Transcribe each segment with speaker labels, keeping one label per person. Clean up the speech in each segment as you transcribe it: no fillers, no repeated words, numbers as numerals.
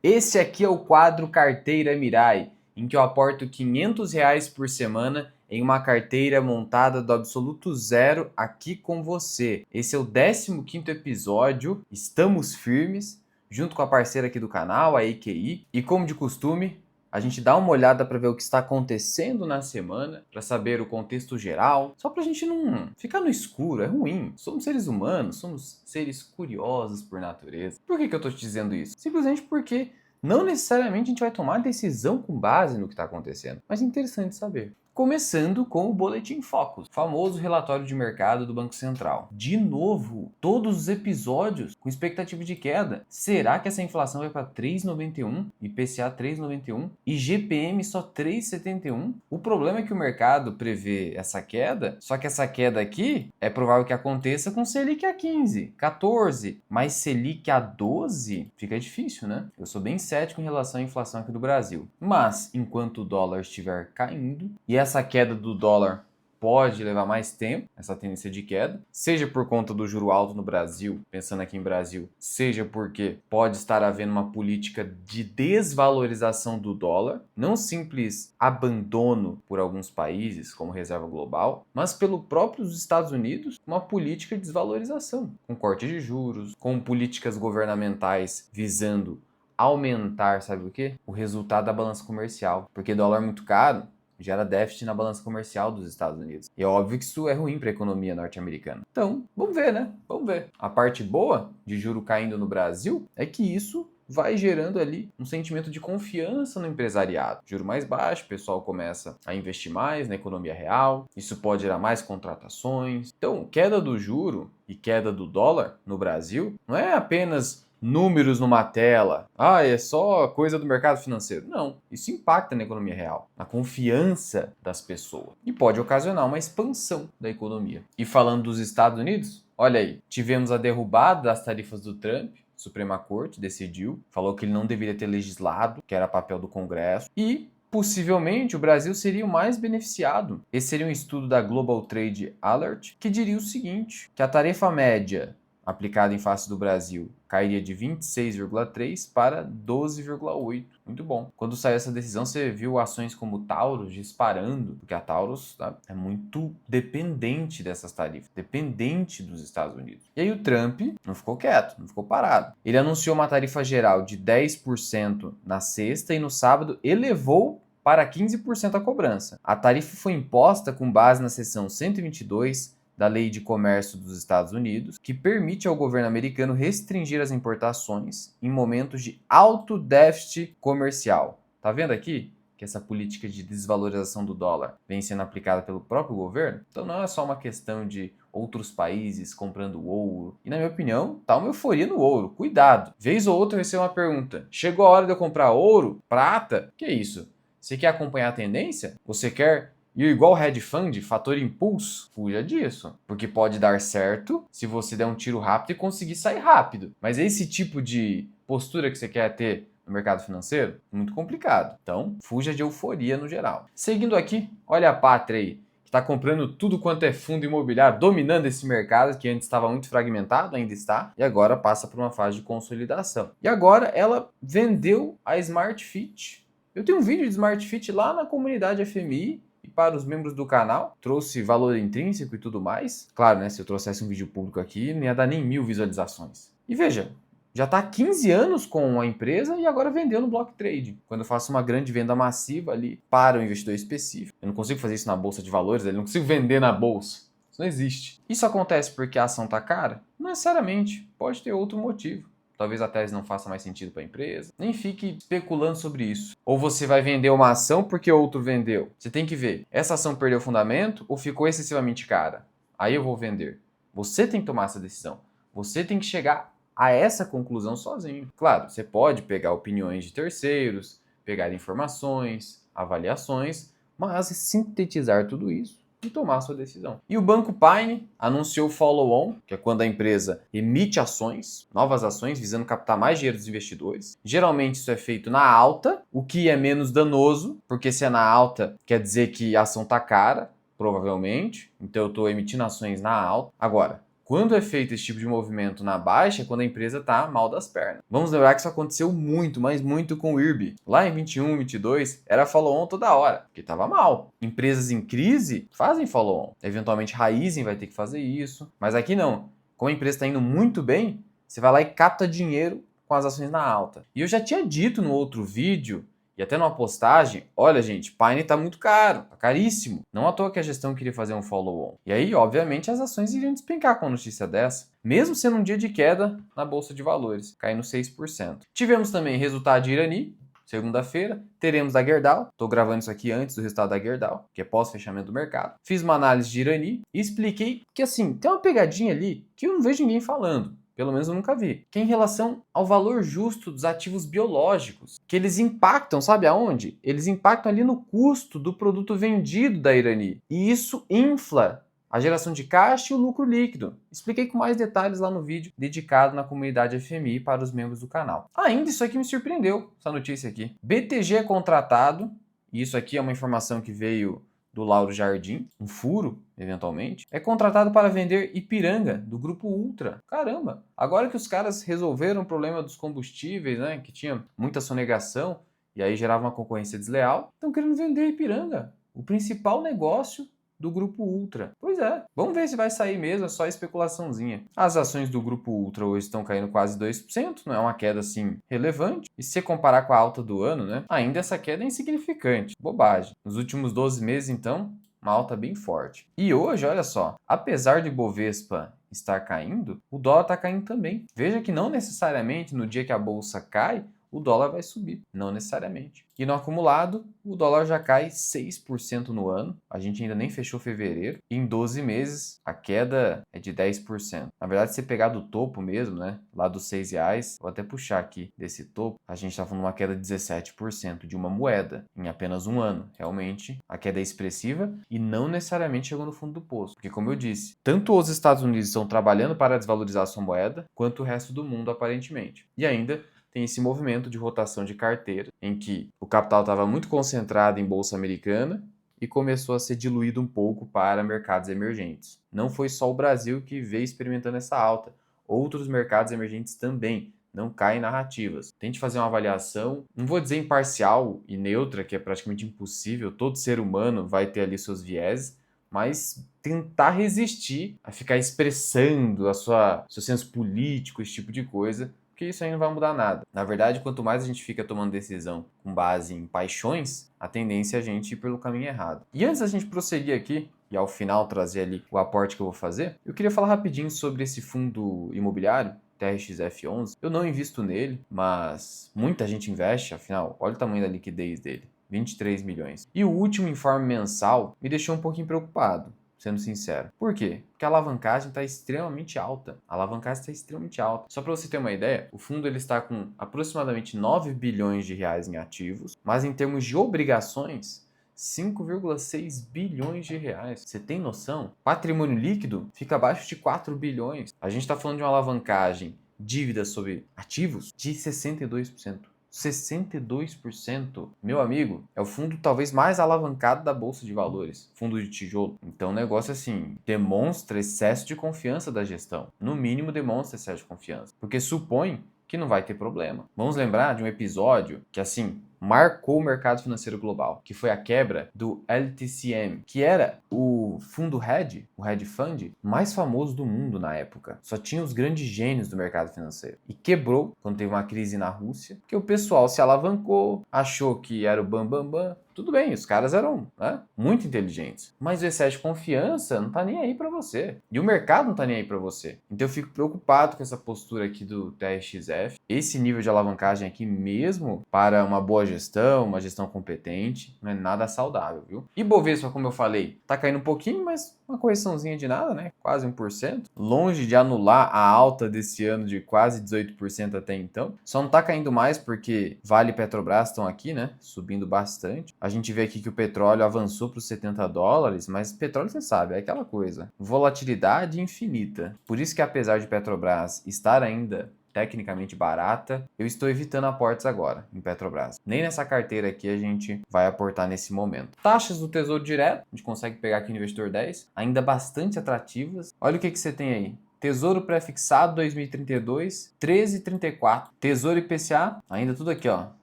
Speaker 1: Esse aqui é o quadro Carteira Mirai, em que eu aporto R$ 500 por semana em uma carteira montada do absoluto zero aqui com você. Esse é o 15º episódio, estamos firmes, junto com a parceira aqui do canal, a EQI, e como de costume, a gente dá uma olhada para ver o que está acontecendo na semana, para saber o contexto geral, só para a gente não ficar no escuro, é ruim. Somos seres humanos, somos seres curiosos por natureza. Por que eu estou te dizendo isso? Simplesmente porque não necessariamente a gente vai tomar decisão com base no que está acontecendo, mas é interessante saber. Começando com o Boletim Focus, famoso relatório de mercado do Banco Central. De novo, todos os episódios com expectativa de queda. Será que essa inflação vai para 3,91, IPCA 3,91 e GPM só 3,71? O problema é que o mercado prevê essa queda, só que essa queda aqui é provável que aconteça com Selic a 15, 14, mas Selic a 12 fica difícil, né? Eu sou bem cético em relação à inflação aqui do Brasil. Mas enquanto o dólar estiver caindo e essa queda do dólar pode levar mais tempo, essa tendência de queda, seja por conta do juro alto no Brasil, pensando aqui em Brasil, seja porque pode estar havendo uma política de desvalorização do dólar, não simples abandono por alguns países, como reserva global, mas pelo próprio Estados Unidos, uma política de desvalorização, com corte de juros, com políticas governamentais visando aumentar, sabe o quê? O resultado da balança comercial, porque dólar muito caro gera déficit na balança comercial dos Estados Unidos. E é óbvio que isso é ruim para a economia norte-americana. Então, vamos ver, né? Vamos ver. A parte boa de juro caindo no Brasil é que isso vai gerando ali um sentimento de confiança no empresariado. Juro mais baixo, o pessoal começa a investir mais na economia real, isso pode gerar mais contratações. Então, queda do juro e queda do dólar no Brasil não é apenas números numa tela, é só coisa do mercado financeiro. Não, isso impacta na economia real, na confiança das pessoas e pode ocasionar uma expansão da economia. E falando dos Estados Unidos, olha aí, tivemos a derrubada das tarifas do Trump. Suprema Corte decidiu, falou que ele não deveria ter legislado, que era papel do Congresso, e possivelmente o Brasil seria o mais beneficiado. Esse seria um estudo da Global Trade Alert, que diria o seguinte, que a tarifa média aplicada em face do Brasil cairia de 26,3 para 12,8. Muito bom. Quando saiu essa decisão, você viu ações como Taurus disparando, porque a Taurus é muito dependente dessas tarifas, dependente dos Estados Unidos. E aí o Trump não ficou quieto, não ficou parado. Ele anunciou uma tarifa geral de 10% na sexta e no sábado elevou para 15% a cobrança. A tarifa foi imposta com base na seção 122 da Lei de Comércio dos Estados Unidos, que permite ao governo americano restringir as importações em momentos de alto déficit comercial. Tá vendo aqui que essa política de desvalorização do dólar vem sendo aplicada pelo próprio governo? Então não é só uma questão de outros países comprando ouro. E na minha opinião, tá uma euforia no ouro. Cuidado. Vez ou outra eu recebo uma pergunta. Chegou a hora de eu comprar ouro? Prata? Que isso? Você quer acompanhar a tendência? Você quer ir igual hedge fund, fator impulso? Fuja disso, porque pode dar certo se você der um tiro rápido e conseguir sair rápido. Mas esse tipo de postura que você quer ter no mercado financeiro, muito complicado. Então, fuja de euforia no geral. Seguindo aqui, olha a Pátria aí, que está comprando tudo quanto é fundo imobiliário, dominando esse mercado que antes estava muito fragmentado, ainda está, e agora passa por uma fase de consolidação. E agora ela vendeu a Smart Fit. Eu tenho um vídeo de Smart Fit lá na comunidade FMI, e para os membros do canal, trouxe valor intrínseco e tudo mais. Claro, né, se eu trouxesse um vídeo público aqui, não ia dar nem 1000 visualizações. E veja, já está há 15 anos com a empresa e agora vendeu no block trade. Quando eu faço uma grande venda massiva ali para um investidor específico, eu não consigo fazer isso na bolsa de valores, eu não consigo vender na bolsa. Isso não existe. Isso acontece porque a ação está cara? Não necessariamente, pode ter outro motivo. Talvez a tese não faça mais sentido para a empresa. Nem fique especulando sobre isso. Ou você vai vender uma ação porque outro vendeu. Você tem que ver, essa ação perdeu fundamento ou ficou excessivamente cara? Aí eu vou vender. Você tem que tomar essa decisão. Você tem que chegar a essa conclusão sozinho. Claro, você pode pegar opiniões de terceiros, pegar informações, avaliações, mas sintetizar tudo isso e tomar a sua decisão. E o Banco Pine anunciou o follow-on, que é quando a empresa emite ações, novas ações, visando captar mais dinheiro dos investidores. Geralmente isso é feito na alta, o que é menos danoso, porque se é na alta, quer dizer que a ação está cara, provavelmente. Então eu estou emitindo ações na alta. Agora, Quando é feito esse tipo de movimento na baixa, é quando a empresa está mal das pernas. Vamos lembrar que isso aconteceu muito, mas muito com o IRB. Lá em 21, 22, era follow-on toda hora, porque estava mal. Empresas em crise fazem follow-on. Eventualmente, Raizen vai ter que fazer isso, mas aqui não. Como a empresa está indo muito bem, você vai lá e capta dinheiro com as ações na alta. E eu já tinha dito no outro vídeo, e até numa postagem, olha gente, Pine tá muito caro, tá caríssimo. Não à toa que a gestão queria fazer um follow-on. E aí, obviamente, as ações iriam despencar com uma notícia dessa, mesmo sendo um dia de queda na Bolsa de Valores, caindo 6%. Tivemos também resultado de Irani, segunda-feira, teremos a Gerdau. Estou gravando isso aqui antes do resultado da Gerdau, que é pós-fechamento do mercado. Fiz uma análise de Irani e expliquei que, assim, tem uma pegadinha ali que eu não vejo ninguém falando. Pelo menos eu nunca vi. Que é em relação ao valor justo dos ativos biológicos. Que eles impactam, sabe aonde? Eles impactam ali no custo do produto vendido da Irani. E isso infla a geração de caixa e o lucro líquido. Expliquei com mais detalhes lá no vídeo dedicado na comunidade FMI para os membros do canal. Ainda isso aqui me surpreendeu, essa notícia aqui. BTG é contratado, e isso aqui é uma informação que veio do Lauro Jardim, um furo, eventualmente, é contratado para vender Ipiranga, do Grupo Ultra. Caramba! Agora que os caras resolveram o problema dos combustíveis, né, que tinha muita sonegação, e aí gerava uma concorrência desleal, estão querendo vender Ipiranga, o principal negócio do Grupo Ultra. Pois é, vamos ver se vai sair mesmo, é só especulaçãozinha. As ações do Grupo Ultra hoje estão caindo quase 2%, não é uma queda assim relevante. E se você comparar com a alta do ano, né, ainda essa queda é insignificante, bobagem. Nos últimos 12 meses, então, uma alta bem forte. E hoje, olha só, apesar de Bovespa estar caindo, o dólar está caindo também. Veja que não necessariamente no dia que a bolsa cai, o dólar vai subir, não necessariamente. E no acumulado, o dólar já cai 6% no ano, a gente ainda nem fechou fevereiro, e em 12 meses a queda é de 10%. Na verdade, se você pegar do topo mesmo, né, lá dos R$6, vou até puxar aqui desse topo, a gente está falando de uma queda de 17% de uma moeda em apenas um ano. Realmente, a queda é expressiva e não necessariamente chegou no fundo do poço, porque como eu disse, tanto os Estados Unidos estão trabalhando para desvalorizar a sua moeda, quanto o resto do mundo aparentemente. E ainda tem esse movimento de rotação de carteira, em que o capital estava muito concentrado em bolsa americana e começou a ser diluído um pouco para mercados emergentes. Não foi só o Brasil que veio experimentando essa alta, outros mercados emergentes também. Não caem narrativas. Tente fazer uma avaliação, não vou dizer imparcial e neutra, que é praticamente impossível, todo ser humano vai ter ali seus vieses, mas tentar resistir a ficar expressando seu senso político, esse tipo de coisa, porque isso aí não vai mudar nada. Na verdade, quanto mais a gente fica tomando decisão com base em paixões, a tendência é a gente ir pelo caminho errado. E antes da gente prosseguir aqui, e ao final trazer ali o aporte que eu vou fazer, eu queria falar rapidinho sobre esse fundo imobiliário, TRXF11. Eu não invisto nele, mas muita gente investe, afinal, olha o tamanho da liquidez dele. 23 milhões. E o último informe mensal me deixou um pouquinho preocupado, sendo sincero. Por quê? Porque a alavancagem está extremamente alta. A alavancagem está extremamente alta. Só para você ter uma ideia, o fundo ele está com aproximadamente 9 bilhões de reais em ativos, mas em termos de obrigações, 5,6 bilhões de reais. Você tem noção? Patrimônio líquido fica abaixo de 4 bilhões. A gente está falando de uma alavancagem dívida sobre ativos de 62%. 62%, meu amigo, é o fundo talvez mais alavancado da Bolsa de Valores, fundo de tijolo. Então o negócio assim, demonstra excesso de confiança da gestão. No mínimo demonstra excesso de confiança, porque supõe que não vai ter problema. Vamos lembrar de um episódio que assim, marcou o mercado financeiro global, que foi a quebra do LTCM, que era o fundo hedge, o hedge fund mais famoso do mundo na época. Só tinha os grandes gênios do mercado financeiro. E quebrou quando teve uma crise na Rússia, porque o pessoal se alavancou, achou que era o bam. Tudo bem, os caras eram, né, muito inteligentes. Mas o excesso de confiança não tá nem aí para você. E o mercado não tá nem aí para você. Então eu fico preocupado com essa postura aqui do TRXF. Esse nível de alavancagem aqui mesmo para uma boa gestão, uma gestão competente, não é nada saudável, viu? E Bovespa, como eu falei, tá caindo um pouquinho, mas uma correçãozinha de nada, né? Quase 1%. Longe de anular a alta desse ano de quase 18% até então. Só não tá caindo mais porque Vale e Petrobras estão aqui, né? Subindo bastante. A gente vê aqui que o petróleo avançou para os $70, mas petróleo, você sabe, é aquela coisa. Volatilidade infinita. Por isso que apesar de Petrobras estar ainda tecnicamente barata, eu estou evitando aportes agora em Petrobras. Nem nessa carteira aqui a gente vai aportar nesse momento. Taxas do Tesouro Direto, a gente consegue pegar aqui no Investidor 10, ainda bastante atrativas. Olha o que você tem aí. Tesouro pré-fixado 2032, 13,34. Tesouro IPCA, ainda tudo aqui, ó.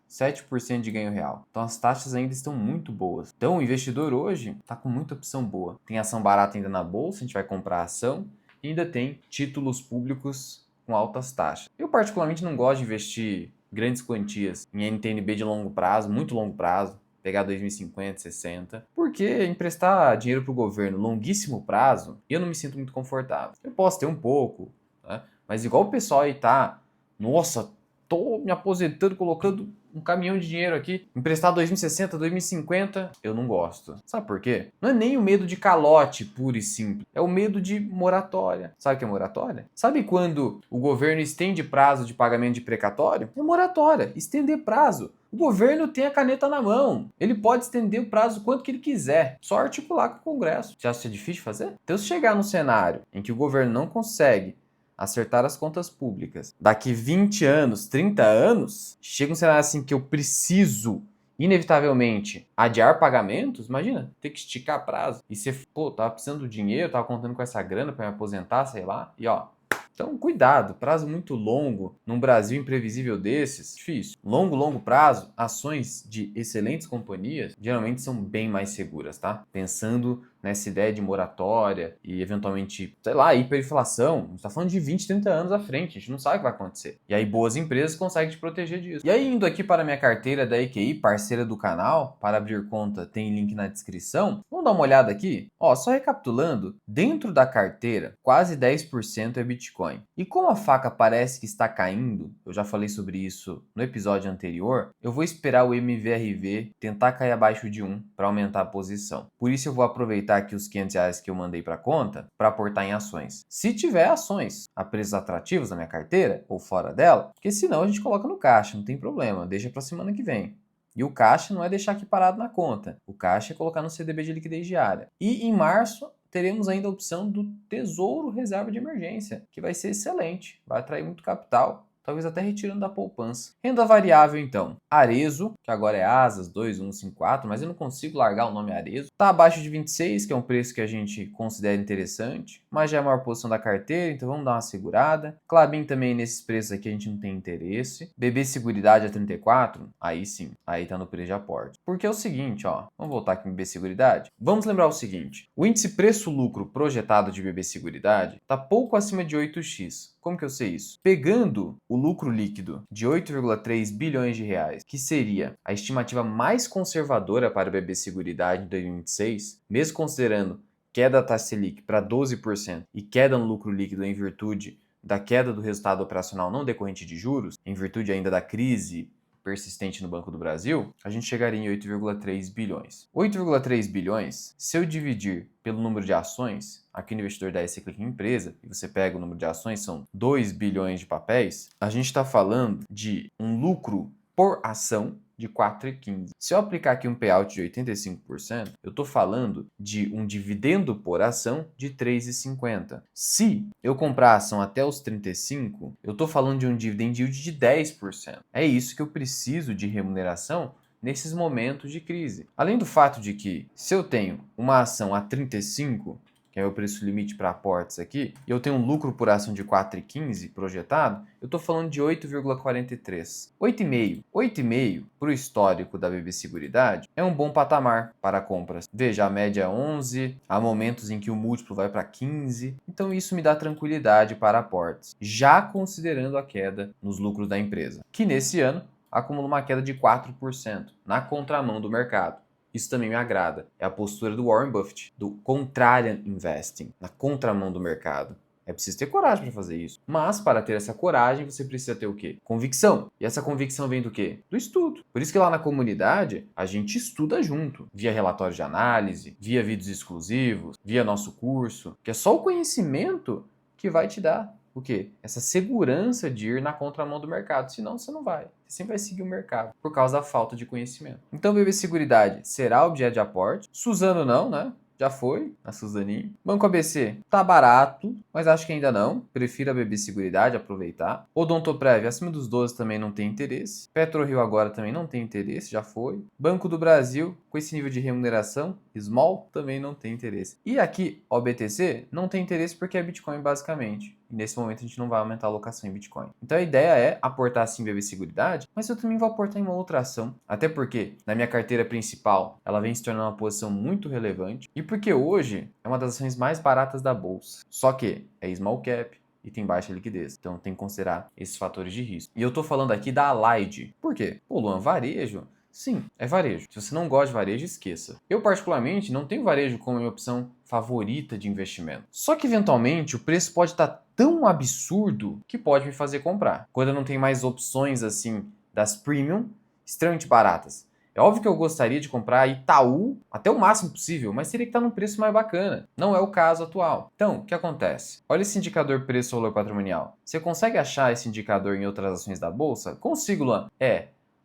Speaker 1: 7% de ganho real. Então as taxas ainda estão muito boas. Então o investidor hoje está com muita opção boa. Tem ação barata ainda na bolsa, a gente vai comprar ação. E ainda tem títulos públicos com altas taxas. Eu particularmente não gosto de investir grandes quantias em NTNB de longo prazo, muito longo prazo, pegar 2050, 60, porque emprestar dinheiro para o governo longuíssimo prazo, eu não me sinto muito confortável. Eu posso ter um pouco, né? Mas igual o pessoal aí tá, nossa, tô me aposentando colocando um caminhão de dinheiro aqui, emprestar 2060, 2050, eu não gosto. Sabe por quê? Não é nem o medo de calote puro e simples, é o medo de moratória. Sabe o que é moratória? Sabe quando o governo estende prazo de pagamento de precatório? É moratória, estender prazo. O governo tem a caneta na mão. Ele pode estender o prazo quanto que ele quiser. Só articular com o Congresso. Você acha que é difícil de fazer? Então, se chegar num cenário em que o governo não consegue acertar as contas públicas, daqui 20 anos, 30 anos, chega um cenário assim que eu preciso, inevitavelmente, adiar pagamentos, imagina, ter que esticar prazo. E você, pô, tava precisando do dinheiro, tava contando com essa grana para me aposentar, sei lá, e ó. Então, cuidado, prazo muito longo, num Brasil imprevisível desses, difícil. Longo prazo, ações de excelentes companhias geralmente são bem mais seguras, tá? Pensando nessa ideia de moratória e eventualmente, sei lá, hiperinflação. A gente tá falando de 20, 30 anos à frente, a gente não sabe o que vai acontecer. E aí boas empresas conseguem te proteger disso. E aí indo aqui para a minha carteira da EQI, parceira do canal, para abrir conta tem link na descrição. Vamos dar uma olhada aqui? Ó, só recapitulando, dentro da carteira, quase 10% é Bitcoin. E como a faca parece que está caindo, eu já falei sobre isso no episódio anterior, eu vou esperar o MVRV tentar cair abaixo de 1 para aumentar a posição. Por isso eu vou aproveitar aqui os R$ 500 que eu mandei para conta para aportar em ações. Se tiver ações a preços atrativos na minha carteira ou fora dela, porque senão a gente coloca no caixa, não tem problema, deixa para semana que vem. E o caixa não é deixar aqui parado na conta, o caixa é colocar no CDB de liquidez diária. E em março teremos ainda a opção do Tesouro Reserva de Emergência, que vai ser excelente, vai atrair muito capital, talvez até retirando da poupança. Renda variável, então. Arezo, que agora é Asas 2154, mas eu não consigo largar o nome Arezo. Está abaixo de 26, que é um preço que a gente considera interessante, mas já é a maior posição da carteira, então vamos dar uma segurada. Klabin também nesses preços aqui a gente não tem interesse. BB Seguridade a 34, aí sim, aí tá no preço de aporte. Porque é o seguinte, ó, vamos voltar aqui em BB Seguridade. Vamos lembrar o seguinte, o índice preço-lucro projetado de BB Seguridade está pouco acima de 8x. Como que eu sei isso? Pegando o lucro líquido de 8,3 bilhões de reais, que seria a estimativa mais conservadora para o BB Seguridade em 2026, mesmo considerando queda da taxa Selic para 12% e queda no lucro líquido em virtude da queda do resultado operacional não decorrente de juros, em virtude ainda da crise persistente no Banco do Brasil, a gente chegaria em 8,3 bilhões. 8,3 bilhões, se eu dividir pelo número de ações, aqui no investidor da você clica em empresa, e você pega o número de ações, são 2 bilhões de papéis, a gente está falando de um lucro por ação de 4,15. Se eu aplicar aqui um payout de 85%, eu estou falando de um dividendo por ação de 3,50. Se eu comprar a ação até os 35, eu estou falando de um dividend yield de 10%. É isso que eu preciso de remuneração nesses momentos de crise. Além do fato de que, se eu tenho uma ação a 35, que é o preço limite para aportes aqui, e eu tenho um lucro por ação de 4,15 projetado, eu estou falando de 8,43. 8,5. 8,5 para o histórico da BB Seguridade é um bom patamar para compras. Veja, a média é 11, há momentos em que o múltiplo vai para 15, então isso me dá tranquilidade para aportes, já considerando a queda nos lucros da empresa, que nesse ano acumula uma queda de 4%, na contramão do mercado. Isso também me agrada. É a postura do Warren Buffett, do contrarian investing, na contramão do mercado. É preciso ter coragem para fazer isso. Mas para ter essa coragem, você precisa ter o quê? Convicção. E essa convicção vem do quê? Do estudo. Por isso que lá na comunidade, a gente estuda junto. Via relatórios de análise, via vídeos exclusivos, via nosso curso. Que é só o conhecimento que vai te dar o quê? Essa segurança de ir na contramão do mercado. Senão você não vai. Você sempre vai seguir o mercado por causa da falta de conhecimento. Então, BB Seguridade será objeto de aporte. Suzano não, né? Já foi, a Suzaninho. Banco ABC tá barato, mas acho que ainda não. Prefiro a BB Seguridade, aproveitar. Odontoprev acima dos 12 também não tem interesse. PetroRio agora também não tem interesse, já foi. Banco do Brasil, com esse nível de remuneração, small, também não tem interesse. E aqui, OBTC, não tem interesse porque é Bitcoin basicamente. e nesse momento a gente não vai aumentar a alocação em Bitcoin. Então a ideia é aportar sim BB Seguridade, mas eu também vou aportar em uma outra ação, até porque na minha carteira principal ela vem se tornando uma posição muito relevante e porque hoje é uma das ações mais baratas da bolsa. Só que é small cap e tem baixa liquidez. Então tem que considerar esses fatores de risco. E eu tô falando aqui da Allied. Por quê? Pô, Luan, varejo? Sim, é varejo. Se você não gosta de varejo, esqueça. Eu, particularmente, não tenho varejo como minha opção favorita de investimento. Só que, eventualmente, o preço pode estar tão absurdo que pode me fazer comprar. Quando eu não tenho mais opções, assim, das premium, extremamente baratas. É óbvio que eu gostaria de comprar Itaú até o máximo possível, mas teria que estar num preço mais bacana. Não é o caso atual. Então, o que acontece? Olha esse indicador preço-valor patrimonial. Você consegue achar esse indicador em outras ações da bolsa? Consigo, Luan.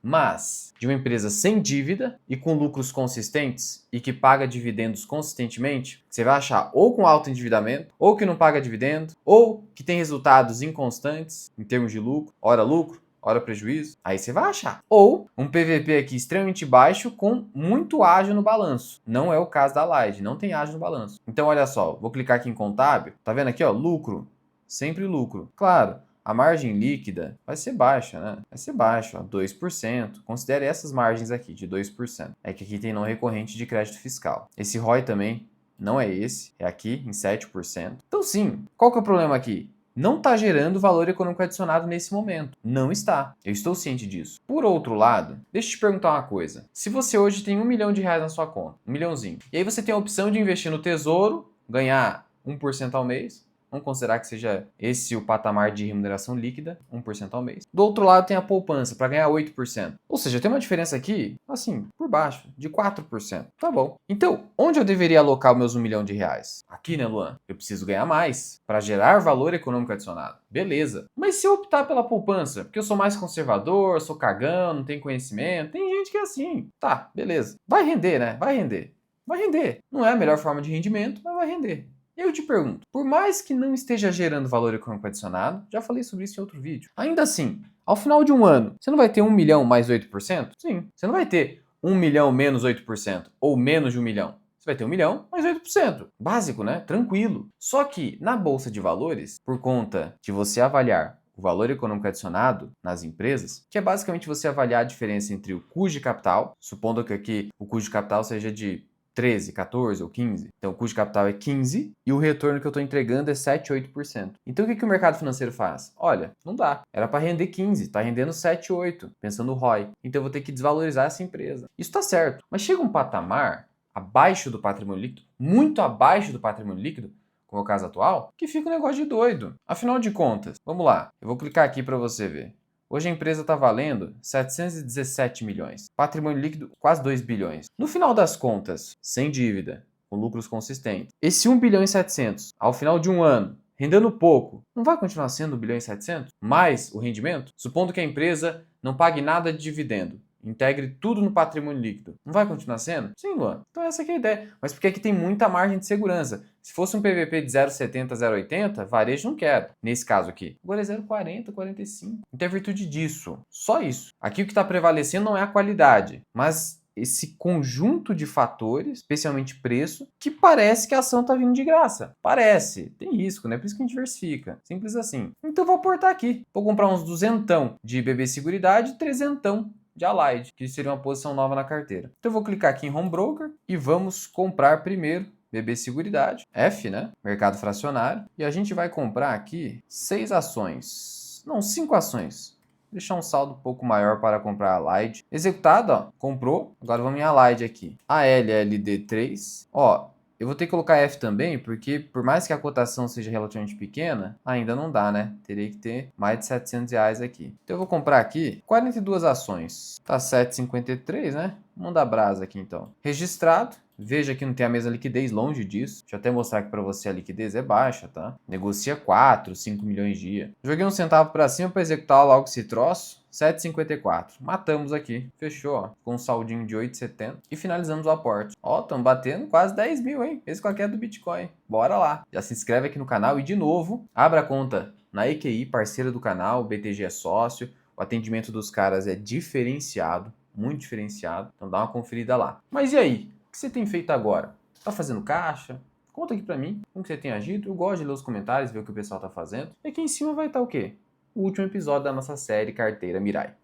Speaker 1: Mas de uma empresa sem dívida e com lucros consistentes e que paga dividendos consistentemente, você vai achar ou com alto endividamento, ou que não paga dividendo, ou que tem resultados inconstantes em termos de lucro, ora prejuízo, aí você vai achar. Ou um PVP aqui extremamente baixo com muito ágio no balanço. Não é o caso da Allied, não tem ágio no balanço. Então olha só, vou clicar aqui em contábil, tá vendo aqui, ó, lucro, sempre lucro. Claro, a margem líquida vai ser baixa, né? Vai ser baixa, ó, 2%. Considere essas margens aqui de 2%. É que aqui tem não recorrente de crédito fiscal. Esse ROI também não é esse, é aqui em 7%. Então sim, qual que é o problema aqui? Não está gerando valor econômico adicionado nesse momento. Não está. Eu estou ciente disso. Por outro lado, deixa eu te perguntar uma coisa. Se você hoje tem R$1 milhão na sua conta, 1 milhãozinho, e aí você tem a opção de investir no tesouro, ganhar 1% ao mês, vamos considerar que seja esse o patamar de remuneração líquida, 1% ao mês. Do outro lado tem a poupança para ganhar 8%. Ou seja, tem uma diferença aqui, assim, por baixo, de 4%. Tá bom. Então, onde eu deveria alocar os meus R$1 milhão? Aqui, né, Luan? Eu preciso ganhar mais para gerar valor econômico adicionado. Beleza. Mas se eu optar pela poupança, porque eu sou mais conservador, sou cagão, não tenho conhecimento, tem gente que é assim. Tá, beleza. Vai render, né? Vai render. Vai render. Não é a melhor forma de rendimento, mas vai render. Eu te pergunto, por mais que não esteja gerando valor econômico adicionado, já falei sobre isso em outro vídeo, ainda assim, ao final de um ano, você não vai ter 1 milhão mais 8%? Sim. Você não vai ter 1 milhão menos 8% ou menos de 1 milhão. Você vai ter 1 milhão mais 8%. Básico, né? Tranquilo. Só que na bolsa de valores, por conta de você avaliar o valor econômico adicionado nas empresas, que é basicamente você avaliar a diferença entre o custo de capital, supondo que aqui o custo de capital seja de 13, 14 ou 15. Então o custo de capital é 15 e o retorno que eu estou entregando é 7, 8%. Então o que o mercado financeiro faz? Olha, não dá. Era para render 15, está rendendo 7, 8, pensando no ROI. Então eu vou ter que desvalorizar essa empresa. Isso está certo. Mas chega um patamar abaixo do patrimônio líquido, muito abaixo do patrimônio líquido, como é o caso atual, que fica um negócio de doido. Afinal de contas, vamos lá. Eu vou clicar aqui para você ver. Hoje a empresa está valendo 717 milhões. Patrimônio líquido, quase 2 bilhões. No final das contas, sem dívida, com lucros consistentes, esse 1 bilhão e 700, ao final de um ano, rendendo pouco, não vai continuar sendo 1 bilhão e 700? Mais o rendimento? Supondo que a empresa não pague nada de dividendo, integre tudo no patrimônio líquido. Não vai continuar sendo? Sim, Luan. Então essa aqui é a ideia. Mas porque aqui tem muita margem de segurança. Se fosse um PVP de 0,70, 0,80, varejo não quero. Nesse caso aqui. Agora é 0,40, 45. Então é virtude disso. Só isso. Aqui o que está prevalecendo não é a qualidade, mas esse conjunto de fatores, especialmente preço, que parece que a ação está vindo de graça. Parece. Tem risco, né? Por isso que a gente diversifica. Simples assim. Então eu vou aportar aqui. Vou comprar uns 200 de BB Seguridade e 300 de Allied, que seria uma posição nova na carteira. Então eu vou clicar aqui em Home Broker e vamos comprar primeiro BB Seguridade, F, né? Mercado fracionário. E a gente vai comprar aqui 6 ações. Não, 5 ações. Deixar um saldo um pouco maior para comprar a Allied. Executado, ó. Comprou. Agora vamos em Allied aqui. ALLD3. Ó, eu vou ter que colocar F também, porque por mais que a cotação seja relativamente pequena, ainda não dá, né? Teria que ter mais de R$700 aqui. Então eu vou comprar aqui 42 ações. Tá 7,53, né? Vamos dar brasa aqui então. Registrado. Veja que não tem a mesma liquidez, longe disso. Deixa eu até mostrar aqui para você, a liquidez é baixa, tá? Negocia 4, 5 milhões dia. Joguei um centavo para cima para executar logo esse troço. 7,54. Matamos aqui. Fechou, ó. Com um saldinho de 8,70. E finalizamos o aporte. Ó, estamos batendo quase 10 mil, hein? Esse qualquer do Bitcoin. Bora lá. Já se inscreve aqui no canal e, de novo, abra a conta na EQI, parceira do canal. O BTG é sócio. O atendimento dos caras é diferenciado. Muito diferenciado. Então dá uma conferida lá. Mas e aí? O que você tem feito agora? Tá fazendo caixa? Conta aqui pra mim como que você tem agido. Eu gosto de ler os comentários, ver o que o pessoal tá fazendo. E aqui em cima vai estar o quê? O último episódio da nossa série Carteira Mirai.